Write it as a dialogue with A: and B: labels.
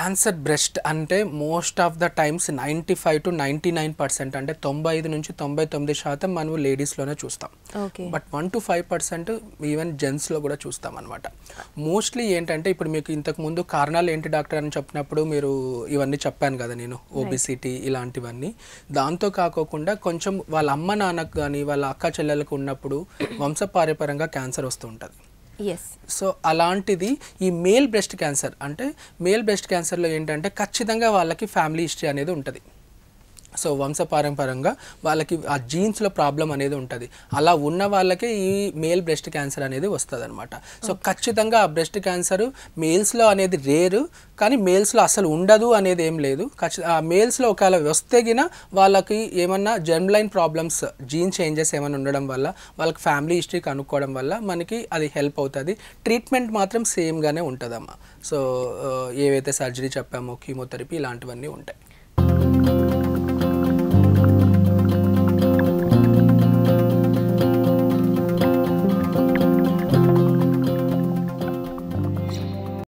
A: Cancer breast అంటే most of the times 95 to 99% అంటే 95 నుంచి 99% మనం లేడీస్లోనే చూస్తాం. బట్ 1 to 5% ఈవెన్ జెంట్స్లో కూడా చూస్తాం అనమాట. మోస్ట్లీ ఏంటంటే ఇప్పుడు మీకు ఇంతకుముందు కారణాలు ఏంటి డాక్టర్ అని చెప్పినప్పుడు మీరు ఇవన్నీ చెప్పాను కదా నేను, ఒబిసిటీ ఇలాంటివన్నీ. దాంతో కాకోకుండా కొంచెం వాళ్ళ అమ్మ నాన్నకు కానీ వాళ్ళ అక్క చెల్లెలకు ఉన్నప్పుడు వంశపారంపర్యంగా క్యాన్సర్ వస్తూ ఉంటుంది. సో అలాంటిది ఈ మేల్ బ్రెస్ట్ క్యాన్సర్ అంటే మేల్ బ్రెస్ట్ క్యాన్సర్లో ఏంటంటే ఖచ్చితంగా వాళ్ళకి ఫ్యామిలీ హిస్టరీ అనేది ఉంటుంది. సో వంశపారంపరంగా వాళ్ళకి ఆ జీన్స్లో ప్రాబ్లం అనేది ఉంటుంది. అలా ఉన్న వాళ్ళకే ఈ మేల్ బ్రెస్ట్ క్యాన్సర్ అనేది వస్తుంది అనమాట. సో ఖచ్చితంగా ఆ బ్రెస్ట్ క్యాన్సర్ మేల్స్లో అనేది రేరు, కానీ మేల్స్లో అసలు ఉండదు అనేది ఏం లేదు. ఆ మేల్స్లో ఒకవేళ వస్తే గిన వాళ్ళకి ఏమన్నా germ line problems, gene changes ఏమైనా ఉండడం వల్ల వాళ్ళకి ఫ్యామిలీ హిస్టరీ కనుక్కోవడం వల్ల మనకి అది హెల్ప్ అవుతుంది. ట్రీట్మెంట్ మాత్రం సేమ్గానే ఉంటుందమ్మా. సో ఏవైతే సర్జరీ చెప్పామో, కీమోథెరపీ ఇలాంటివన్నీ ఉంటాయి.